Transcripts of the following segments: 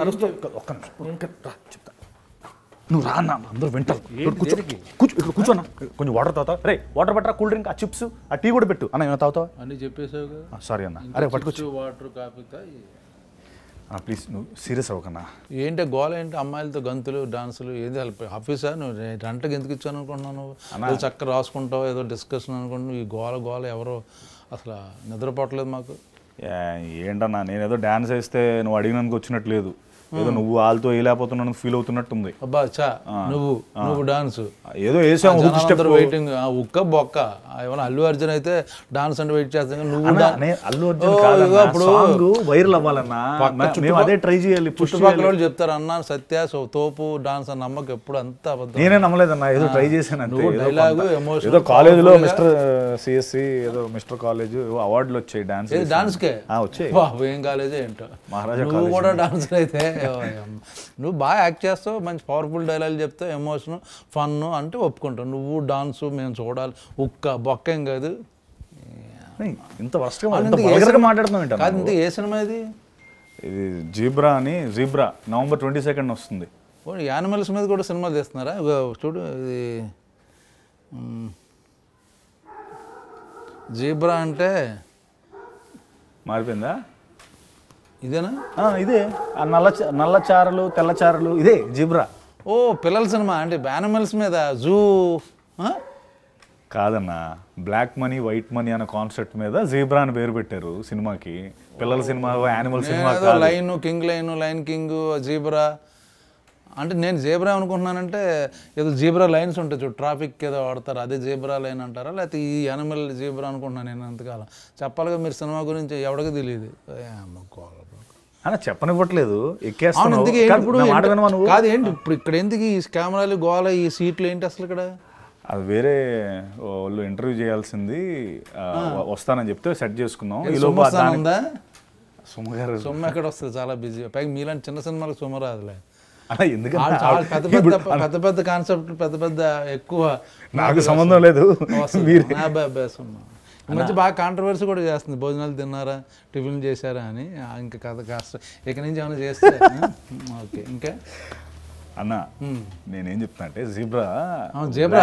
అరుస్తూ ఒక్క నిమిషం చెప్తా. నువ్వు రా అన్న, అందరూ వింటారు. కూర్చో ఇక్కడ కూర్చోన్నా, కొంచెం వాటర్ తాగుతావు. రే వాటర్ పట్టరా, కూల్ డ్రింక్, ఆ చిప్స్, ఆ టీ కూడా పెట్టు. అన్న ఏమైనా తాగుతావా? అన్నీ చెప్పేసావు. సారీ అన్న. అరే పట్టుకొచ్చు. వాటర్ కాఫీ ప్లీజ్ నువ్వు సీరియస్ అవ్వకన్నా. ఏంటి గోల ఏంటి? అమ్మాయిలతో గంతులు డాన్సులు ఏది ఆఫీసా? నువ్వు గంటకి ఎందుకు ఇచ్చాను అనుకుంటున్నావు? నువ్వు చక్కగా రాసుకుంటావు, ఏదో డిస్కషన్ అనుకుంటున్నావు. ఈ గోల ఎవరో అసలు నిద్రపోవట్లేదు మాకు. ఏంటన్నా, నేనేదో డాన్స్ వేస్తే నువ్వు అడిగినందుకు వచ్చినట్లేదు, ఏదో నువ్వు వాళ్ళతో వేయలేకపోతున్నాను ఫీల్ అవుతున్నట్టుంది. అబ్బా చా, నువ్వు డాన్స్ ఏదో వేసాము, వెయిటింగ్ ఉక్క బొక్క. ఏమన్నా అల్లు అర్జున్ అయితే డాన్స్ అంటే వెయిట్ చేస్తాను. నువ్వు అల్లు అర్జున్ వైరల్ అవ్వాలన్నా, అదే ట్రై చేయాలి. చుట్టుపక్కల వాళ్ళు చెప్తారు అన్నా సత్య తోపు డాన్స్ అని నమ్మకం ఎప్పుడు అంతా అబద్ధం. నేనే నమ్మలేదన్నా, ఏదో ట్రై చేశాను. Dialogue emotion. ఏదో కాలేజీలో మిస్టర్ సిఎస్సి ఏదో మిస్టర్ కాలేజ్ అవార్డులు వచ్చాయి డాన్స్ కే వచ్చాయి. ఏం కాలేజే ఏంటో మహారాజా. నువ్వు కూడా డాన్స్ అయితే నువ్వు బాగా యాక్ట్ చేస్తావు, మంచి పవర్ఫుల్ డైలాగ్ చెప్తావు, ఎమోషన్ ఫన్ అంటే ఒప్పుకుంటావు. నువ్వు డాన్సు మేము చూడాలి, ఉక్క బొక్క ఏం కాదు. ఇంత వర్షంగా మాట్లాడుతున్నావు కాదు. ఇంత ఏ సినిమా ఇది? ఇది జీబ్రా అని. జీబ్రా November 22 వస్తుంది. యానిమల్స్ మీద కూడా సినిమాలు తీస్తున్నారా? చూడు ఇది జీబ్రా అంటే మారిపోయిందా? ఇదేనా? ఇదే నల్ల చారలు తెల్ల చారలు, ఇదే జీబ్రా. ఓ పిల్లల సినిమా అంటే యానిమల్స్ మీద జూ కాదన్నా, బ్లాక్ మనీ వైట్ మనీ అనే కాన్సెప్ట్ మీద జీబ్రా అని పేరు పెట్టారు సినిమాకి. పిల్లల cinema, animal cinema. Line king, line king, zebra అంటే నేను జీబ్రా అనుకుంటున్నానంటే ఏదో జీబ్రా లైన్స్ ఉంటాయి చూడు, ట్రాఫిక్ ఏదో వాడతారు, అదే జీబ్రా లైన్ అంటారా? లేకపోతే ఈ యానిమల్ జీబ్రా అనుకుంటున్నాను నేను అంతకాలం. చెప్పాలిగా మీరు సినిమా గురించి, ఎవరికి తెలియదు. అన్న చెప్పనివ్వట్లేదు, ఎక్కేస్తాను. కాదు ఏంటి ఇప్పుడు ఇక్కడ ఎందుకు ఈ కెమెరాలు గోల, ఈ సీట్లు ఏంటి అసలు ఇక్కడ? అది వేరే వాళ్ళు ఇంటర్వ్యూ చేయాల్సింది, వస్తానని చెప్తే సెట్ చేసుకున్నాం. ఉందా సుమ్మగారు? సొమ్మ ఎక్కడ వస్తుంది, చాలా బిజీ. పైగా మీలాంటి చిన్న సినిమాలకు సొమ్మ రాదులే. ఎందుకంటే పెద్ద పెద్ద కాన్సెప్ట్, పెద్ద ఎక్కువ నాకు సంబంధం లేదు. ఈ మధ్య బాగా కాంట్రవర్సీ కూడా చేస్తుంది. భోజనాలు తిన్నారా, టిఫిన్ చేశారా అని. ఇంకా కథ కాస్త ఇక నుంచి ఏమైనా చేస్తే ఓకే. ఇంకా అన్న నేనేం చెప్తున్నా అంటే జీబ్రా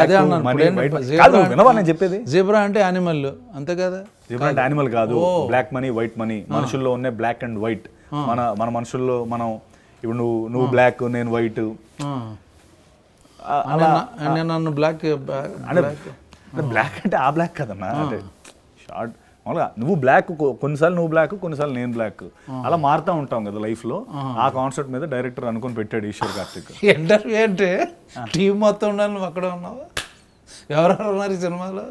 అదే అన్నాను. చెప్పేది జీబ్రా అంటే యానిమల్ అంతే కదా? జీబ్రా అంటే యానిమల్ కాదు, బ్లాక్ మనీ వైట్ మనీ. మనుషుల్లో ఉన్న బ్లాక్ అండ్ వైట్. మన మనుషుల్లో మనం ఇప్పుడు నువ్వు బ్లాక్, నేను వైట్. నన్ను బ్లాక్ అంటే బ్లాక్ అంటే ఆ బ్లాక్ కదన్నా, అంటే షార్ట్ మామూలుగా నువ్వు బ్లాక్, కొన్నిసార్లు నువ్వు బ్లాక్, కొన్నిసార్లు నేను బ్లాక్, అలా మారుతూ ఉంటాం కదా లైఫ్లో. ఆ కాన్సెప్ట్ మీద డైరెక్టర్ అనుకుని పెట్టాడు ఈశ్వర్ కార్తిక్. ఇంటర్వ్యూ అంటే టీం మొత్తం ఉండాలి, నువ్వు అక్కడే ఉన్నావు. ఎవరెవరు ఉన్నారు ఈ సినిమాలో?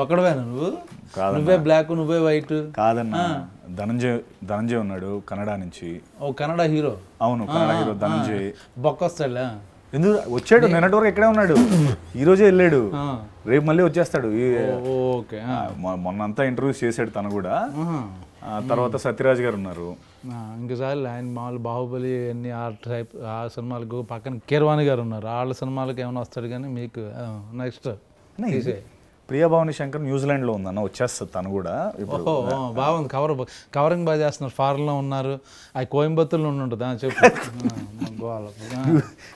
ఒక్కడవేనా నువ్వు? నువ్వే బ్లాక్, నువ్వే వైట్? కాదన్నా, ధనంజయ్ ఉన్నాడు కన్నడ నుంచి. ఓ కన్నడ హీరో? అవును, కన్నడ హీరో ధనంజయ్. బొక్కొస్తాడా? ఎందుకు వచ్చాడు? నిన్నటి వరకు ఇక్కడే ఉన్నాడు, ఈ రోజే వెళ్ళాడు, రేపు మళ్ళీ వచ్చేస్తాడు. మొన్నంతా ఇంటర్వ్యూస్ చేశాడు తను కూడా. తర్వాత సత్యరాజ్ గారు ఉన్నారు. ఇంకోసారి ఆయన మామూలు బాహుబలి అన్ని ఆ సినిమాలకు పక్కన కీరవాణి గారు ఉన్నారు. వాళ్ళ సినిమాలకు ఏమైనా వస్తాడు కానీ మీకు నెక్స్ట్ ప్రియభావని శంకర్ న్యూజిలాండ్లో ఉందన్న, వచ్చేస్తుంది తను కూడా. బాగుంది, కవరింగ్ బాగా చేస్తున్నారు. ఫారెన్లో ఉన్నారు, అది కోయంబత్తూరులో ఉంటుంది. చెప్పు.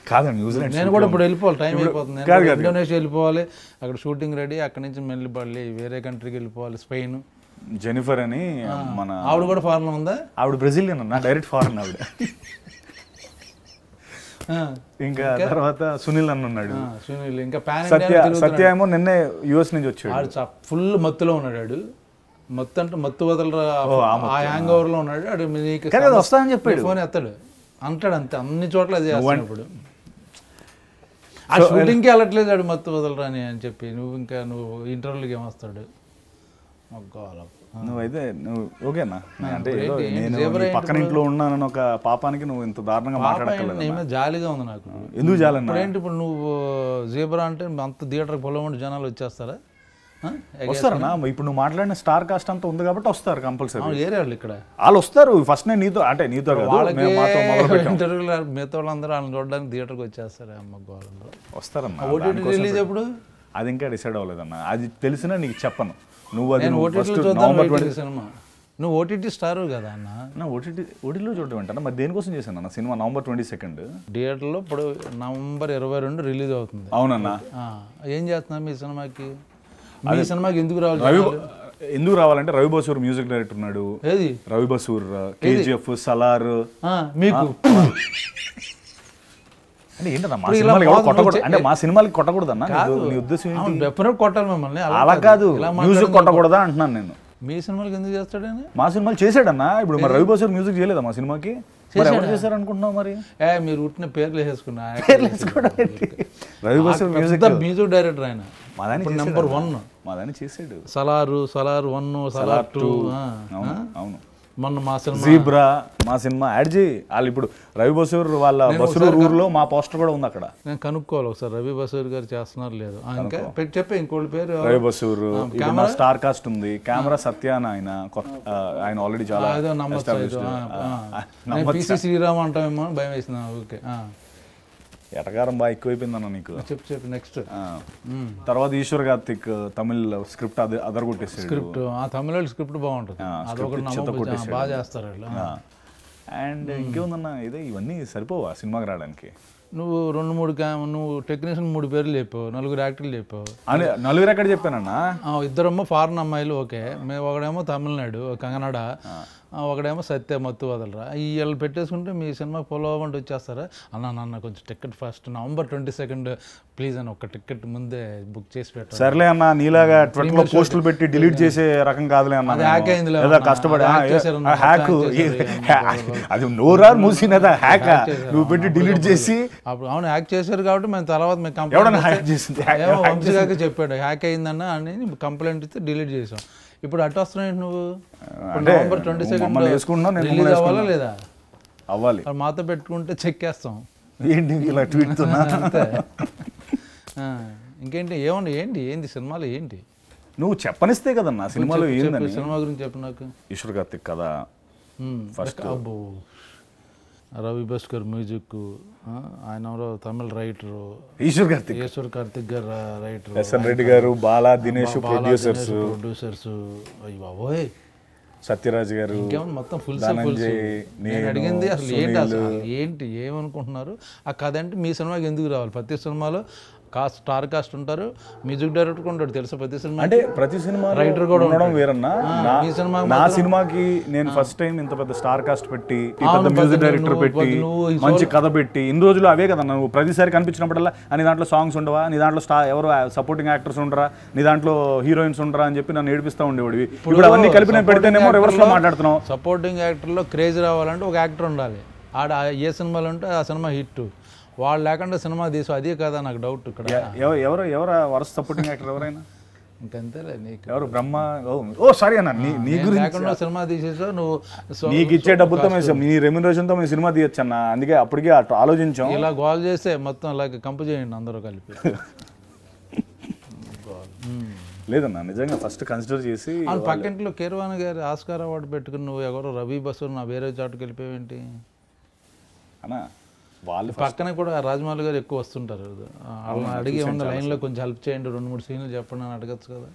కాదండి న్యూజిలాండ్, నేను కూడా ఇప్పుడు వెళ్ళిపోవాలి, టైం అయిపోతుంది. ఇండోనేషియా వెళ్ళిపోవాలి, అక్కడ షూటింగ్ రెడీ. అక్కడి నుంచి మళ్ళీ వేరే కంట్రీకి వెళ్ళిపోవాలి, స్పెయిన్. జెనిఫర్ అని మన ఆవిడ కూడా ఫారెన్లో ఉందా? ఆవిడ బ్రెజిలియన్ అన్న, డైరెక్ట్ ఫారెన్ ఆవిడ. ఇంకా తర్వాత సునీల్ అన్న ఉన్నాడు. సునీల్ ఇంకా సత్య ఏమో నిన్నే యుఎస్ నుంచి వచ్చాడు. ఫుల్ మత్తులో ఉన్నాడు. మత్తు అంటే మత్తు వదలరా, ఆ హ్యాంగ్ ఓవర్ లో ఉన్నాడు. అడు వస్తానని చెప్పాడు, ఫోన్ ఎత్తాడు అంటాడు అంతే. అన్ని చోట్ల అది చేస్తాడు. ఇప్పుడు ఆ షూటింగ్కి వెళ్ళట్లేదు ఆడు మత్తు వదలరా అని చెప్పి. నువ్వు ఇంటర్వ్యూలకి ఏమొస్తాడు? నువ్వైతే నువ్వు ఓకేనా? అంటే నేను పక్కన ఇంట్లో ఉన్నానని ఒక పాపానికి నువ్వు ఇంత దారుణంగా మాట్లాడక్కర్లేదు. జాలీగా ఉంది నాకు. ఎందుకు జాలన్నా? ఏంటి ఇప్పుడు నువ్వు జీబ్రా అంటే అంత థియేటర్కి పొలమంటే జనాలు వచ్చేస్తారా? వస్తారన్నా. ఇప్పుడు నువ్వు మాట్లాడిన స్టార్ కాస్ట్ అంతా ఉంది కాబట్టి వస్తారు కంపల్సరీ. ఏరే వాళ్ళు ఇక్కడ వాళ్ళు వస్తారు. ఫస్ట్ నేను నీతో అంటే నీతో ఇంటర్వ్యూలో మిగతా వాళ్ళందరూ వాళ్ళని చూడడానికి థియేటర్కి వచ్చేస్తారు. అమ్మ గోళంలో వస్తారన్నా. ఓటీటీ రిలీజ్ ఎప్పుడు? అది ఇంకా డిసైడ్ అవ్వలేదన్నా. అది తెలిసినా నీకు చెప్పను. నువ్వు అది ఓటీటీలో చూద్దాం సినిమా. నువ్వు ఓటీటీ స్టార్ కదా అన్న. నా ఓటీటీలో చూడటం ఏంటన్నా మరి దేనికోసం చేశాను అన్న సినిమా November 22 థియేటర్లో ఇప్పుడు November 22 రిలీజ్ అవుతుంది. అవునన్నా. ఏం చేస్తున్నారు మీ సినిమాకి? మీ సినిమాకి ఎందుకు రావాలి? ఎందుకు రావాలంటే రవి బసూర్ మ్యూజిక్ డైరెక్టర్ ఉన్నాడు. ఏది రవి బసూర్, KGF, సలార్. మీకు అంటే ఏంటన్నా మా సినిమాలకి ఎవరు కొట్టకూడదు అంటే మా సినిమాలకి కొట్టకూడదన్నా నీ ఉద్దేశం ఏంటి? డెఫినెట్ కొట్టాలి మిమ్మల్ని. అలా కాదు, మ్యూజిక్ కొట్టకూడదా అంటున్నాను నేను. మీ సినిమాలకి ఎందుకు చేస్తాడని? మా సినిమాలు చేసాడన్నా. ఇప్పుడు మరి రవి బసూర్ మ్యూజిక్ చేయలేదా మా సినిమాకి? ఎవరు చేశారు అనుకుంటున్నావు మరి? మీరు ఉట్టిన పేర్లు వేసుకున్నా. రవి బసూర్ మ్యూజిక్ డైరెక్టర్ ఆయన. నెంబర్ 1 మాదాన్ని చేసాడు. సలార్ 1, సలార్ 2. అవును. మొన్న మా సినిమా జీబ్రా మా సినిమా యాడ్ చేయి. వాళ్ళు ఇప్పుడు రవి బసూర్ వాళ్ళ బసూర్ ఊర్లో మా పోస్టర్ కూడా ఉంది అక్కడ. నేను కనుక్కోవాలి ఒకసారి రవి బసూర్ గారు చేస్తున్నారు లేదు. ఇంకా చెప్పే ఇంకోటి పేరు రవి బసూర్. స్టార్ కాస్ట్ ఉంది. కెమెరా సత్య అని ఆయన ఆల్రెడీ చాలా PC శ్రీరామ్ అంటామేమో భయం వేసిన. ఓకే ఎటకారం బాగా ఎక్కువైపోయిందన్న నీకు. చెప్పు నెక్స్ట్. తర్వాత ఈశ్వర్ కార్తిక్ తమిళ్ స్క్రిప్ట్ అదరగొట్టేసాడు. స్క్రిప్ట్ తమిళ స్క్రిప్ట్ బాగుంటుంది. బాగా చేస్తారు వాళ్ళు. అండ్ ఇంకేముందన్న ఇదే ఇవన్నీ సరిపోవా సినిమాకి రావడానికి? నువ్వు 2-3 నువ్వు టెక్నీషియన్ 3 పేర్లు చెప్పావు, 4 యాక్టర్లు చెప్పావు. అని 4 ఎక్కడ చెప్పానన్నా? 2 ఫారెన్ అమ్మాయిలు. ఓకే, మేము ఒకడేమో తమిళనాడు కన్నడ, ఒకడేమో సత్య మత్తు వదలరా. వీళ్ళు పెట్టేసుకుంటే మీ సినిమా పొలవంటి వచ్చేస్తారా? అన్న కొంచెం టికెట్ ఫస్ట్ November 22 ప్లీజ్ అని ఒక టికెట్ ముందే బుక్ చేసి పెట్టారు. సర్లే అన్న, నీలాగా ట్విట్టర్లో పోస్టులు పెట్టి డిలీట్ చేసే రకం కాదులే అన్న. హ్యాక్ అయింది కష్టపడి హ్యాక్ అది నోరారు మూసినదా హ్యాక్ నువ్వు పెట్టి డిలీట్ చేసి. అప్పుడు అవును హ్యాక్ చేశారు కాబట్టి మేము తర్వాత హ్యాక్ చేసింది వంశీగారికి చెప్పాడు హ్యాక్ అయిందన్న అని కంప్లైంట్ ఇస్తే డిలీట్ చేసాం. ఇప్పుడు అటు వస్తున్నాయి నువ్వు. November 22 రిలీజ్ అవ్వాలా లేదా? అవ్వాలి. మాతో పెట్టుకుంటే చెక్ వేస్తాం. ఏంటి ఇలా ట్వీట్ అంతే. ఇంకేంటి ఏమన్నా ఏంటి సినిమాలు ఏంటి? నువ్వు చెప్పనిస్తే కదన్నా సినిమాలో ఏందని. సినిమా గురించి చెప్పు నాకు. ఈశ్వర్ కార్తిక్ కదా ఫస్ట్. అబ్బో రవి బస్కర్ మ్యూజిక్, ఆయన ఎవరో తమిళ రైటరు. ఈశ్వర్ కార్తిక్ గారు రైటర్. SN రెడ్డి గారు, బాలా దినేష్ ప్రొడ్యూసర్స్. అయ్యి బాబోయ్. సత్యరాజ్ గారు. ఇంకేమన్నా మొత్తం ఫుల్. నేను అడిగింది అసలు ఏంటి ఏమనుకుంటున్నారు ఆ కథ అంటే మీ సినిమాకి ఎందుకు రావాలి? ప్రతి సినిమాలో స్టార్ కాస్ట్ ఉంటారు, మ్యూజిక్ డైరెక్టర్ ఉంటాడు తెలుసా ప్రతి సినిమా. అంటే ప్రతి సినిమా రైటర్ కూడా ఉండడం వేరన్నా. నా సినిమాకి నేను ఫస్ట్ టైం ఇంత పెద్ద స్టార్ కాస్ట్ పెట్టి, పెద్ద మ్యూజిక్ డైరెక్టర్ పెట్టి, మంచి కథ పెట్టి, ఇన్ని రోజులు అవే కదా నువ్వు ప్రతిసారి కనిపించినప్పుడల్లా నీ దాంట్లో సాంగ్స్ ఉండవా, నీ దాంట్లో ఎవరు సపోర్టింగ్ యాక్టర్స్ ఉండరా, నీ దాంట్లో హీరోయిన్స్ ఉండరా అని చెప్పి నన్ను ఏడిపిస్తూ ఉండేవాడివి. ఇప్పుడు అవన్నీ కలిపి నేను పెడితేనేమో రివర్స్ లో మాట్లాడుతున్నావు. సపోర్టింగ్ యాక్టర్లో క్రేజ్ రావాలంటే ఒక యాక్టర్ ఉండాలి. ఆడ ఏ సినిమాలు ఉంటే ఆ సినిమా హిట్. వాళ్ళు లేకుండా సినిమా తీసు అదే కదా నాకు డౌట్. ఇక్కడ ఎవరు వరుస సపోర్టింగ్ యాక్టర్ ఎవరైనా ఇంకంతేలే. నీకు ఎవరు బ్రహ్మ? సారీ అన్న, నీ గురించి లేకుండా సినిమా తీసేసా నువ్వు. నీకు ఇచ్చే డబ్బుతో నీ రెమ్యునరేషన్తో మేము సినిమా తీయచ్చు అన్న. అందుకే అప్పటికే ఆలోచించాం. ఇలా గోల్ చేస్తే మొత్తం అలాగే కంపు చేయండి అందరూ కలిపి. లేదన్నా నిజంగా ఫస్ట్ కన్సిడర్ చేసి. పక్కింట్లో కీరవాణి గారి ఆస్కార్ అవార్డు పెట్టుకుని నువ్వు ఎవరో రవి బసూర్ నా వేరే చాటుకు వెళ్ళిపోయేంటి అన్నా? వాళ్ళు పక్కనే కూడా రాజమౌళి గారు ఎక్కువ వస్తుంటారు. వాళ్ళని అడిగి ఏమన్నా లైన్లో కొంచెం హెల్ప్ చేయండి, 2-3 సీన్లు చెప్పండి అని అడగచ్చు కదా.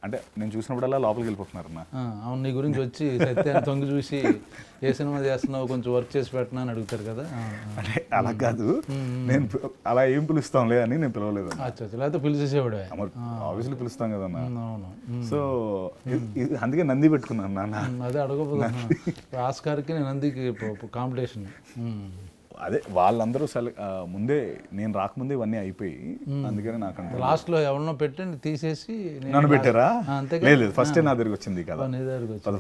అంటే నేను చూసినప్పుడల్లా లోపలికి వెళ్ళిపోతున్నారు అన్న. అవును, నీ గురించి వచ్చి సత్యాన్ని తొంగి చూసి ఏ సినిమా చేస్తున్నావు కొంచెం వర్క్ చేసి పెట్టినా అని అడుగుతారు కదా. అంటే అలా కాదు, నేను అలా ఏం పిలుస్తాంలే అని నేను పిలవలేదు. లేకపోతే పిలిచేసేవాడే. ఆబ్వియస్లీ పిలుస్తాం కదన్నా. అవును. సో అందుకే నంది పెట్టుకున్నాను నాన్న. అదే అడగపోతున్నా. ఆస్కార్కి నందికి కాంపిటీషన్. అదే వాళ్ళందరూ ముందే నేను రాకముందే ఇవన్నీ అయిపోయి, అందుకని నాకు లాస్ట్లో ఎవరినో పెట్టి తీసేసి నన్ను పెట్టారా? లేదు, ఫస్ట్ టైం నా దగ్గరికి వచ్చింది కదా.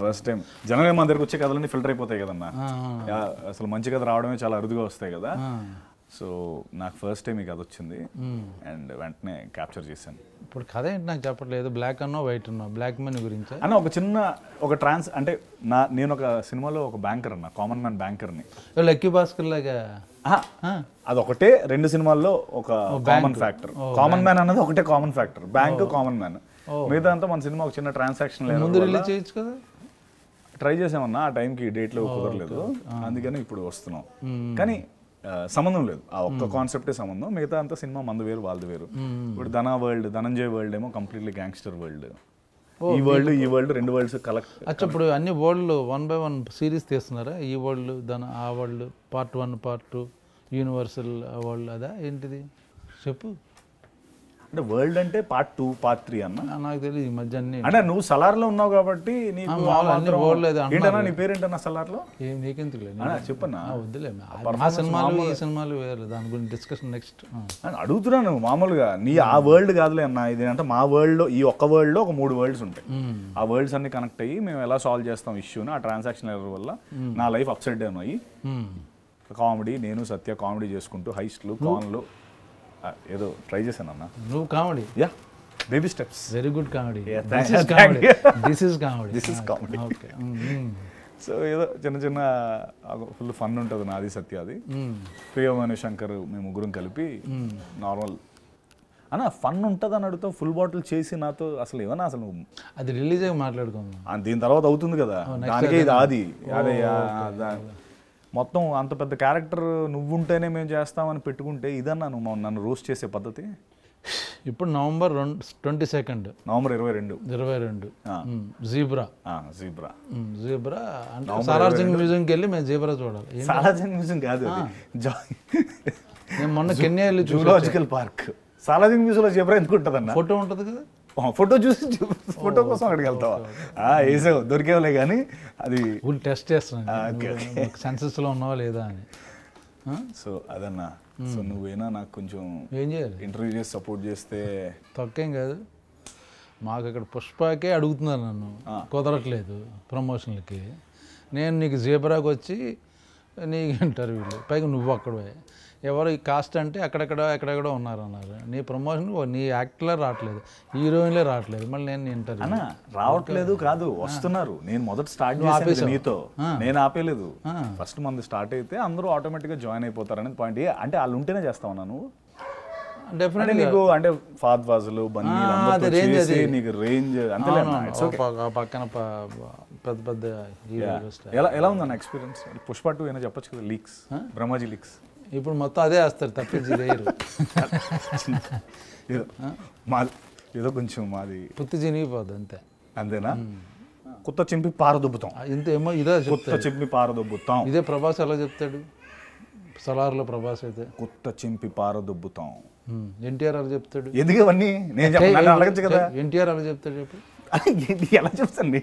ఫస్ట్ టైం జనరల్గా మా దగ్గరకు వచ్చే కథలన్నీ ఫిల్టర్ అయిపోతాయి కదన్నా. అసలు మంచి కథ రావడమే చాలా అరుదుగా వస్తాయి కదా. సో నాకు ఫస్ట్ టైం ఈ కథ వచ్చింది అండ్ వెంటనే క్యాప్చర్ చేశాను. ఇప్పుడు కథ ఏంటి నాకు చెప్పట్లేదు. బ్లాక్ అన్నో వైట్ అన్నో? బ్లాక్ మనీ గురించి అన్న. ఒక చిన్న అంటే నేను ఒక సినిమాలో ఒక బ్యాంకర్ అన్న, కామన్ మ్యాన్ బ్యాంకర్ని. లక్కీ భాస్కర్ లాగా అదొకటే 2 సినిమాల్లో ఒక కామన్ ఫ్యాక్టర్. కామన్ మ్యాన్ అన్నది ఒకటే common factor, bank common man. మిగతా అంతా మన సినిమా ఒక చిన్న ట్రాన్సాక్షన్ ముందు రిలీజ్ చేయొచ్చు కదా. ట్రై చేసామన్నా, ఆ టైంకి డేట్లో కుదరలేదు, అందుకని ఇప్పుడు వస్తున్నాం. కానీ సంబంధం లేదు, ఆ ఒక్క కాన్సెప్టే సంబంధం. మిగతా అంతా సినిమా మంది వేరు వాళ్ళది వేరు. ఇప్పుడు ధనంజయ్ వరల్డ్ ఏమో కంప్లీట్లీ గ్యాంగ్స్టర్ వరల్డ్. ఈ వరల్డ్ 2 వరల్డ్స్ కలెక్ట్. అచ్చా, ఇప్పుడు అన్ని వరల్డ్ 1 by 1 సిరీస్ తీస్తున్నారా? ఈ వరల్డ్ దాని ఆ world part 1 part 2 universal world అదా ఏంటిది చెప్పు. అంటే వరల్డ్ అంటే పార్ట్ 2 పార్ట్ 3 అన్న. నాకు తెలియదు ఈ మధ్య అన్ని. అంటే నువ్వు సలార్లో ఉన్నావు కాబట్టి నీకు అన్ని వరల్డ్ ఏంటన్నా నీ పేరేంటన్నా సలార్లో? నీకెందుకు చెప్పన్నా. వద్దులే, ఆ సినిమాలు ఈ సినిమాలు వేరు, దాని గురించి డిస్కషన్ నెక్స్ట్. అడుగుతున్నాను మామూలుగా. నీ ఆ వరల్డ్ కాదులే అన్న, ఇది అంటే మా వరల్డ్లో ఈ ఒక్క వరల్డ్లో ఒక 3 వరల్డ్స్ ఉంటాయి. ఆ వరల్డ్స్ అన్ని కనెక్ట్ అయ్యి మేము ఎలా సాల్వ్ చేస్తాం ఇష్యూని, ఆ ట్రాన్సాక్షన్ ఎర్రర్ వల్ల నా లైఫ్ అప్సైడ్ డౌన్ అయ్యి కామెడీ, నేను సత్య కామెడీ చేసుకుంటూ హైస్ట్లు కాన్లు ఏదో ట్రై చేశాను అన్న. నువ్వు comedy? Yeah, baby steps. Very good comedy. This is comedy. Okay. So ఏదో చిన్న చిన్న ఫుల్ ఫన్ ఉంటుంది నాది సత్య అది. ప్రియమణి శంకర్ మేము ముగ్గురం కలిపి నార్మల్ అన్న ఫన్ ఉంటుంది అని అడుగుతావు. ఫుల్ బాటిల్ చేసి నాతో అసలు ఏమన్నా అసలు అది రిలీజ్ అయ్యి మాట్లాడుకుందాం. దీని తర్వాత అవుతుంది కదా, దానికే ఇది ఆది. అదే మొత్తం అంత పెద్ద క్యారెక్టర్ నువ్వుంటేనే మేము చేస్తామని పెట్టుకుంటే ఇదన్నా నువ్వు నన్ను రోస్ట్ చేసే పద్ధతి. ఇప్పుడు నవంబర్ 22 నవంబర్ 22 జీబ్రా. జీబ్రా అంటే సాలార్ సింగ్ మ్యూజియంకి వెళ్ళి మేము జీబ్రా చూడాలి. సాలార్ సింగ్ మ్యూజియం కాదు, నేను మొన్న కెన్యా వెళ్ళి జూలాజికల్ పార్క్. సాలార్ సింగ్ మ్యూజియంలో జీబ్రా ఎందుకు ఉంటుంది అన్న? ఫోటో ఉంటుంది కదా, ఫోటో చూసి ఫోటో కోసం అక్కడికి వెళ్తావా? వేసావు, దొరికేవలే కానీ అది టెస్ట్ చేస్తున్నాను సెన్సెస్లో ఉన్నావా లేదా అని. సో అదన్నా. సో నువ్వేనా నాకు కొంచెం ఏం చేయాలి, ఇంటర్వ్యూ చేసి సపోర్ట్ చేస్తే తక్కువేం కాదు. మాకు ఇక్కడ పుష్పకే అడుగుతున్నారు నన్ను, కుదరట్లేదు ప్రమోషన్లకి. నేను నీకు జీబ్రాకి వచ్చి నీకు ఇంటర్వ్యూలు, పైగా నువ్వు అక్కడే ఎవరు ఈ కాస్ట్ అంటే ఎక్కడెక్కడో ఉన్నారన్నారు. నీ ప్రమోషన్ నీ యాక్టర్లే రావట్లేదు, హీరోయిన్లే రావట్లేదు, మళ్ళీ నేను ఇంటర్వ్యూ అన్న రావట్లేదు కాదు, వస్తున్నారు. నేను మొదట స్టార్ట్ చేసాను నీతో, నేను ఆపేలేదు. ఫస్ట్ మంది స్టార్ట్ అయితే అందరూ ఆటోమేటిక్గా జాయిన్ అయిపోతారు అనేది పాయింట్. అంటే వాళ్ళు ఉంటేనే చేస్తావు నువ్వు డెఫినెట్లీ. నీకు అంటే ఫాద్ ఫాజులు బన్నీ నీకు రేంజ్ అంతే. పక్కన పెద్ద పెద్ద ఎలా ఉందన్న ఎక్స్పీరియన్స్? పుష్ప 2 అయినా చెప్పొచ్చు కదా, లీక్స్, బ్రహ్మాజీ లీక్స్. ఇప్పుడు మొత్తం అదే వేస్తారు తప్పించి లేరు. మాది ఏదో కొంచెం మాది పుత్తి చినిగిపోద్ది అంతే. అంతేనా? కొత్త చింపి పారదొబ్బుతాం ఇంతేమో. ఇదే కొత్త చింపి పారదొబ్బుతాం. ఇదే ప్రభాస్ ఎలా చెప్తాడు సలార్లో? ప్రభాస్ అయితే కొత్త చింపి పారదొబ్బుతాం. ఎన్టీఆర్ అలా చెప్తాడు. ఎందుకు ఇవన్నీ నేను అడగచ్చు కదా. ఎన్టీఆర్ అలా చెప్తాడు చెప్పు. ఎలా చెప్తాను?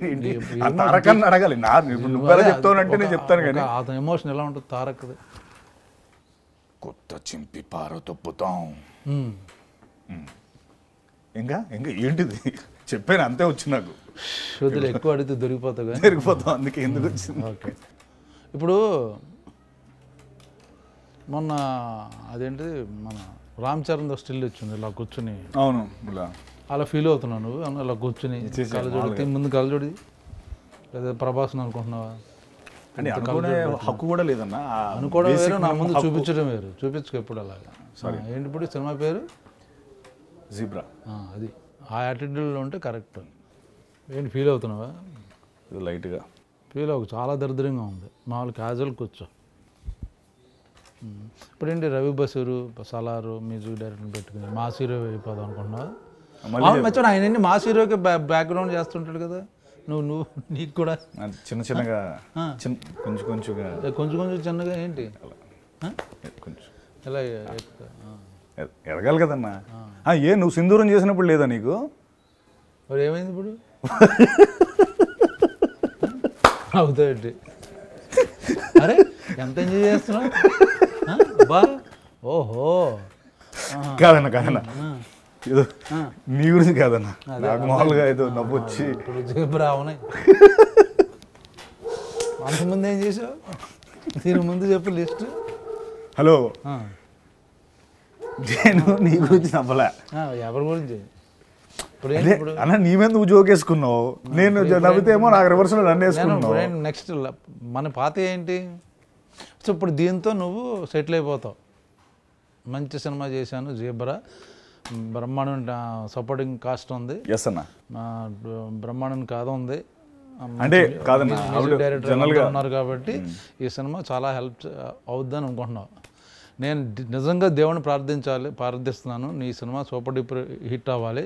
తారకాన్ని అడగాలి. ఇప్పుడు నువ్వు ఎలా చెప్తావు అంటే నేను చెప్తాను కానీ అతని ఎమోషన్ ఎలా ఉంటుంది తారక్ది. కొత్త చింపి పారదొబ్బుతాం. ఇంకా ఏంటిది చెప్పాను అంతే వచ్చి నాకు. వదిలే, ఎక్కువ అడిగితే దొరికిపోతాం అందుకే ఎందుకు వచ్చింది. ఓకే. ఇప్పుడు మొన్న అదేంటి మన రామ్ చరణ్ స్టిల్ వచ్చింది ఇలా కూర్చుని. అవును, అలా ఫీల్ అవుతున్నావు నువ్వు అలా కూర్చుని కలజోడి ముందు కలజోడి లేదా ప్రభాస్ అనుకుంటున్నావా? అంటే అనుకునే హక్కు కూడా లేదన్నా. అనుకోవడం వేరు, నా ముందు చూపించడం వేరు. చూపించుకో ఎప్పుడు అలాగా. ఏంటి ఇప్పుడు సినిమా పేరు? జీబ్రా. అది ఆ యాటిట్యూడ్లో ఉంటే కరెక్ట్. ఏంటి ఫీల్ అవుతున్నావా? లైట్గా ఫీల్ అవ్వకు, చాలా దరిద్రంగా ఉంది. మామూలు క్యాజువల్ కూర్చో. ఇప్పుడు ఏంటి రవి బసూరు సలారు మ్యూజిక్ డైరెక్టర్ పెట్టుకుని మాస్ హీరో అయిపోదాం అనుకున్నావా? మర్చిపోయి ఆయన మాస్ హీరోకి బ్యాక్గ్రౌండ్ చేస్తుంటాడు కదా. నువ్వు నీకు కూడా చిన్నగా కొంచెం చిన్నగా ఏంటి ఎలా ఎదగాలి కదన్నా. నువ్వు సింధూరం చేసినప్పుడు లేదా నీకు? మరి ఏమైంది ఇప్పుడు? అవుతాయండి. అరే ఎంత ఎంజాయ్ చేస్తున్నావు బా. ఓహో కాదన్నా ఏదో నీ గురించి కాదన్నా, నాకు మామూలుగా ఏదో నవ్వు వచ్చి. అవునాయి. అంతకుముందు ఏం చేసావు? దీని ముందు చెప్పు లిస్ట్. హలో, నేను నీ గురించి నవ్వలే. ఎవరి గురించి? అన్న నీ మీద నువ్వు జోకేసుకున్నావు, నేను నవ్వితేమో నాకు రివర్స్లో నన్ను వేసుకున్నావు. నెక్స్ట్ మన పాత ఏంటి? సో ఇప్పుడు దీంతో నువ్వు సెటిల్ అయిపోతావు. మంచి సినిమా చేశాను జీబ్రా, బ్రహ్మాండం సపోర్టింగ్ కాస్ట్ ఉంది. ఎస్ అన్న, బ్రహ్మాండం కథ ఉంది, అంటే కాదన్నా డైరెక్టర్ ఉన్నారు కాబట్టి ఈ సినిమా చాలా హెల్ప్ అవుద్దని అనుకుంటున్నావు. నేను నిజంగా దేవుని ప్రార్థిస్తున్నాను, నీ సినిమా సూపర్ డూపర్ హిట్ అవ్వాలి.